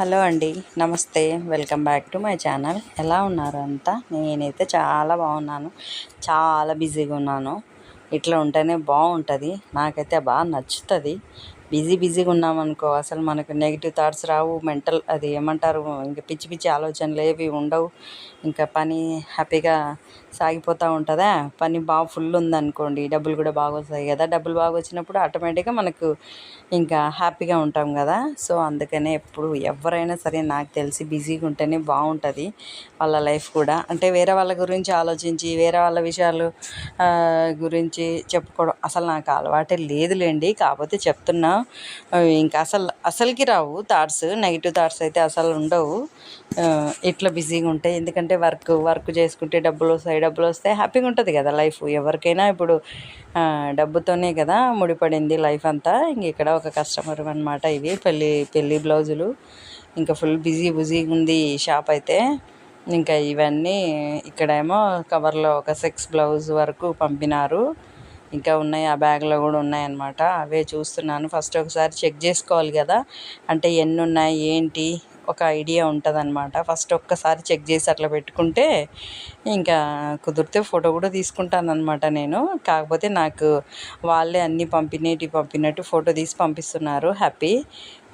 Hello అండి, నమస్తే. Welcome back to my channel. ఎలా ఉన్నారు అంతా? నేనైతే చాలా బాగున్నాను. చాలా బిజీగా ఉన్నాను. ఇట్లా ఉంటేనే బాగుంటుంది. నాకైతే బాగా నచ్చుతుంది. బిజీగా ఉన్నామనుకో అసలు మనకు నెగిటివ్ థాట్స్ రావు. మెంటల్ అది ఏమంటారు, ఇంకా పిచ్చి పిచ్చి ఆలోచనలు ఏవి ఉండవు. ఇంకా పని హ్యాపీగా సాగిపోతూ ఉంటుందా. పని బాగా ఫుల్ ఉందనుకోండి, డబ్బులు కూడా బాగా వస్తాయి కదా. డబ్బులు బాగా వచ్చినప్పుడు ఆటోమేటిక్గా మనకు ఇంకా హ్యాపీగా ఉంటాం కదా. సో అందుకనే ఎప్పుడు ఎవరైనా సరే నాకు తెలిసి బిజీగా ఉంటేనే బాగుంటుంది వాళ్ళ లైఫ్ కూడా. అంటే వేరే వాళ్ళ గురించి ఆలోచించి వేరే వాళ్ళ విషయాలు గురించి చెప్పుకోవడం అసలు నాకు అలవాటే లేదులేండి. కాకపోతే చెప్తున్నా, ఇంకా అసలుకి రావు థాట్స్, నెగిటివ్ థాట్స్ అయితే అసలు ఉండవు ఇట్లా బిజీగా ఉంటాయి. ఎందుకంటే వర్క్ చేసుకుంటే డబ్బులు వస్తాయి హ్యాపీగా ఉంటుంది కదా లైఫ్. ఎవరికైనా ఇప్పుడు డబ్బుతోనే కదా ముడిపడింది లైఫ్ అంతా. ఇంక ఇక్కడ ఒక కస్టమర్ అనమాట. ఇవి పెళ్ళి బ్లౌజులు. ఇంకా ఫుల్ బిజీగా ఉంది ఈ షాప్ అయితే. ఇంకా ఇవన్నీ ఇక్కడేమో కవర్లో ఒక 6 బ్లౌజ్ వరకు పంపినారు. ఇంకా ఉన్నాయి, ఆ బ్యాగ్లో కూడా ఉన్నాయన్నమాట. అవే చూస్తున్నాను. ఫస్ట్ ఒకసారి చెక్ చేసుకోవాలి కదా, అంటే ఎన్ని ఉన్నాయి ఏంటి ఒక ఐడియా ఉంటుందన్నమాట. ఫస్ట్ ఒక్కసారి చెక్ చేసి అట్లా పెట్టుకుంటే ఇంకా కుదిరితే ఫోటో కూడా తీసుకుంటానన్నమాట నేను. కాకపోతే నాకు వాళ్ళే అన్నీ పంపినట్టు ఫోటో తీసి పంపిస్తున్నారు. హ్యాపీ.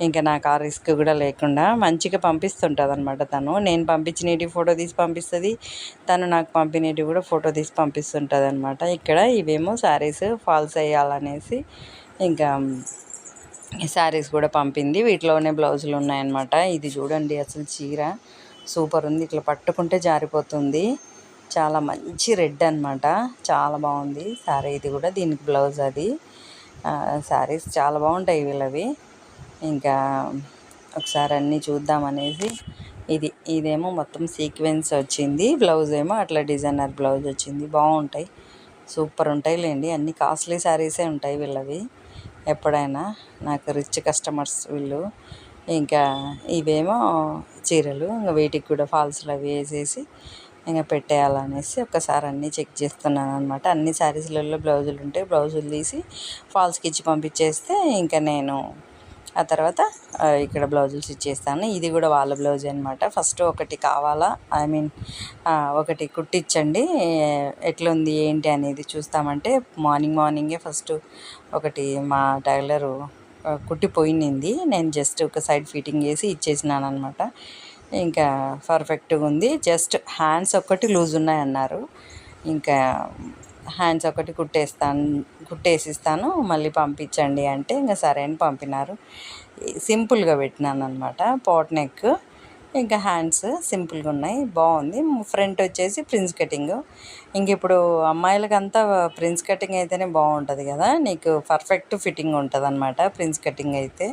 ఇంకా నాకు ఆ రిస్క్ కూడా లేకుండా మంచిగా పంపిస్తుంటుంది అనమాట తను. నేను పంపించినవి ఫోటో తీసి పంపిస్తుంది, తను నాకు పంపినవి కూడా ఫోటో తీసి పంపిస్తుంటుంది అనమాట. ఇక్కడ ఇవేమో శారీస్ ఫాల్స్ వేయాలనేసి ఇంకా శారీస్ కూడా పంపింది. వీటిలోనే బ్లౌజులు ఉన్నాయన్నమాట. ఇది చూడండి, అసలు చీర సూపర్ ఉంది. ఇట్లా పట్టుకుంటే జారిపోతుంది. చాలా మంచి రెడ్ అనమాట. చాలా బాగుంది శారీ. ఇది కూడా దీనికి బ్లౌజ్ అది. శారీస్ చాలా బాగుంటాయి వీళ్ళవి. ఇంకా ఒకసారి అన్నీ చూద్దామనేసి ఇదేమో మొత్తం సీక్వెన్స్ వచ్చింది. బ్లౌజ్ ఏమో అట్లా డిజైనర్ బ్లౌజ్ వచ్చింది. బాగుంటాయి, సూపర్ ఉంటాయి లేండి. అన్ని కాస్ట్లీ శారీసే ఉంటాయి వీళ్ళవి ఎప్పుడైనా. నాకు రిచ్ కస్టమర్స్ వీళ్ళు. ఇంకా ఇవేమో చీరలు. ఇంకా వీటికి కూడా ఫాల్స్లు అవి వేసేసి ఇంకా పెట్టేయాలనేసి ఒకసారి అన్నీ చెక్ చేస్తున్నాను అనమాట. అన్ని శారీస్లలో బ్లౌజులు ఉంటే బ్లౌజులు తీసి ఫాల్స్కి ఇచ్చి పంపించేస్తే ఇంకా నేను ఆ తర్వాత ఇక్కడ బ్లౌజులు స్టిచ్ చేస్తాను. ఇది కూడా వాళ్ళ బ్లౌజే అనమాట. ఫస్ట్ ఒకటి కావాలా, ఒకటి కుట్టించండి, ఎట్లుంది ఏంటి అనేది చూస్తామంటే మార్నింగే ఫస్ట్ ఒకటి మా టైలరు కుట్టిపోయింది. నేను జస్ట్ ఒక సైడ్ ఫిట్టింగ్ చేసి ఇచ్చేసినాను అనమాట. ఇంకా పర్ఫెక్ట్గా ఉంది. జస్ట్ హ్యాండ్స్ ఒక్కటి లూజ్ ఉన్నాయన్నారు. ఇంకా హ్యాండ్స్ ఒకటి కుట్టేసిస్తాను, మళ్ళీ పంపించండి అంటే ఇంకా సరే అని పంపినారు. సింపుల్గా పెట్టినాను అనమాట. పాట్ నెక్, ఇంకా హ్యాండ్స్ సింపుల్గా ఉన్నాయి. బాగుంది. ఫ్రంట్ వచ్చేసి ప్రిన్స్ కటింగ్. ఇంక ఇప్పుడు అమ్మాయిలకంతా ప్రిన్స్ కటింగ్ అయితేనే బాగుంటుంది కదా, నీకు పర్ఫెక్ట్ ఫిట్టింగ్ ఉంటుంది అనమాట ప్రిన్స్ కటింగ్ అయితే.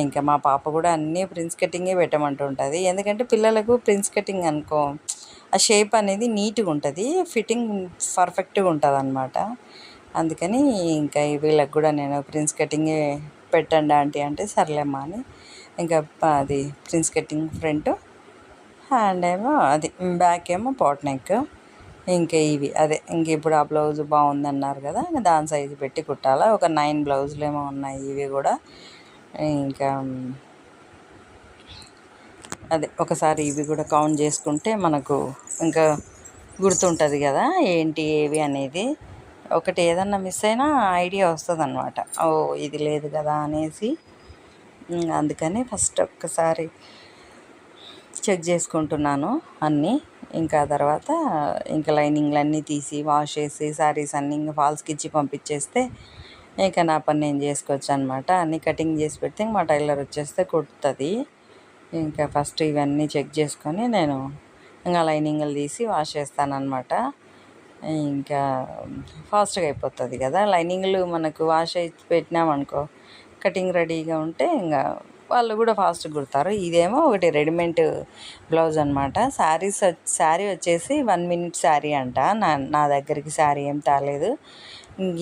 ఇంకా మా పాప కూడా అన్నీ ప్రిన్స్ కటింగే పెట్టమంటుంటుంది. ఎందుకంటే పిల్లలకు ప్రిన్స్ కటింగ్ అనుకో ఆ షేప్ అనేది నీట్గా ఉంటుంది, ఫిట్టింగ్ పర్ఫెక్ట్గా ఉంటుంది అనమాట. అందుకని ఇంకా వీళ్ళకి కూడా నేను ప్రిన్స్ కటింగే పెట్టండి ఆంటీ అంటే సర్లేమ్మా అని ఇంకా అది ప్రిన్స్ కటింగ్ ఫ్రంట్, హ్యాండ్ ఏమో అది, బ్యాక్ ఏమో పాట్ నెక్. ఇంకా ఇవి ఇంక ఇప్పుడు ఆ బ్లౌజ్ బాగుందన్నారు కదా, ఇంకా దాని సైజు పెట్టి కుట్టాలా. ఒక 9 బ్లౌజులు ఏమో ఉన్నాయి ఇవి కూడా. ఇంకా ఒకసారి ఇవి కూడా కౌంట్ చేసుకుంటే మనకు ఇంకా గుర్తుంటుంది కదా ఏంటి ఏవి అనేది. ఒకటి ఏదన్నా మిస్ అయినా ఐడియా వస్తుంది అనమాట. ఓ ఇది లేదు కదా అనేసి. అందుకని ఫస్ట్ ఒక్కసారి చెక్ చేసుకుంటున్నాను అన్నీ. ఇంకా తర్వాత ఇంకా లైనింగ్లు అన్నీ తీసి వాష్ చేసి శారీస్ అన్నీ ఇంకా ఫాల్స్కి ఇచ్చి పంపించేస్తే ఇంకా నా పని నేను చేసుకోవచ్చు అనమాట. అన్నీ కటింగ్ చేసి పెడితే మా టైలర్ వచ్చేస్తే కుడుతుంది. ఇంకా ఫస్ట్ ఇవన్నీ చెక్ చేసుకొని నేను ఇంకా లైనింగ్లు తీసి వాష్ చేస్తానన్నమాట. ఇంకా ఫాస్ట్గా అయిపోతుంది కదా. లైనింగ్లు మనకు వాష్ చేసి పెట్టినామనుకో కటింగ్ రెడీగా ఉంటే ఇంకా వాళ్ళు కూడా ఫాస్ట్గా కుడతారు. ఇదేమో ఒకటి రెడీమేడ్ బ్లౌజ్ అనమాట. శారీ వచ్చేసి 1 minute శారీ అంట. నా దగ్గరికి శారీ ఏం తేలేదు.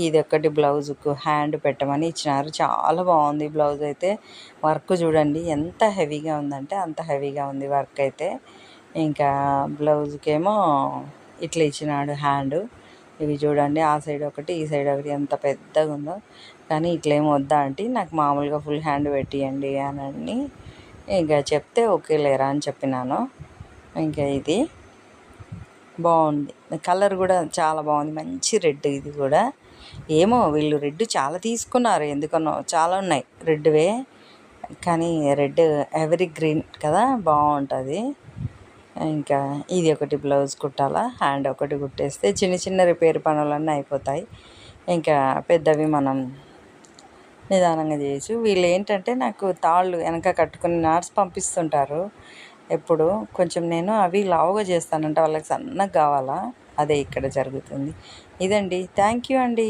ఇది ఒకటి బ్లౌజుకు హ్యాండ్ పెట్టమని ఇచ్చినారు. చాలా బాగుంది బ్లౌజ్ అయితే. వర్క్ చూడండి ఎంత హెవీగా ఉందంటే అంత హెవీగా ఉంది వర్క్ అయితే. ఇంకా బ్లౌజ్కేమో ఇట్లా ఇచ్చినాడు హ్యాండ్. ఇవి చూడండి, ఆ సైడ్ ఒకటి ఈ సైడ్ ఒకటి ఎంత పెద్దగా ఉందో. కానీ ఇట్లేమో వద్దా అంటే నాకు మామూలుగా ఫుల్ హ్యాండ్ పెట్టియండి అని ఇంకా చెప్తే ఓకే లేరా అని చెప్పినాను. ఇంకా ఇది బాగుంది, కలర్ కూడా చాలా బాగుంది, మంచి రెడ్. ఇది కూడా ఏమో వీళ్ళు రెడ్ చాలా తీసుకున్నారు ఎందుకనో, చాలా ఉన్నాయి రెడ్వే, కానీ రెడ్ ఎవరీ గ్రీన్ కదా బాగుంటుంది. ఇంకా ఇది ఒకటి బ్లౌజ్ కుట్టాలా, హ్యాండ్ ఒకటి కుట్టేస్తే చిన్న చిన్న రిపేర్ పనులన్నీ అయిపోతాయి. ఇంకా పెద్దవి మనం నిదానంగా చేయొచ్చు. వీళ్ళు ఏంటంటే నాకు తాళ్ళు వెనక కట్టుకుని నాట్స్ పంపిస్తుంటారు ఎప్పుడు. కొంచెం నేను అవి లావుగా చేస్తానంటే వాళ్ళకి సన్నగా కావాలా, అదే ఇక్కడ జరుగుతుంది. ఇదండి, థ్యాంక్ యూ అండి.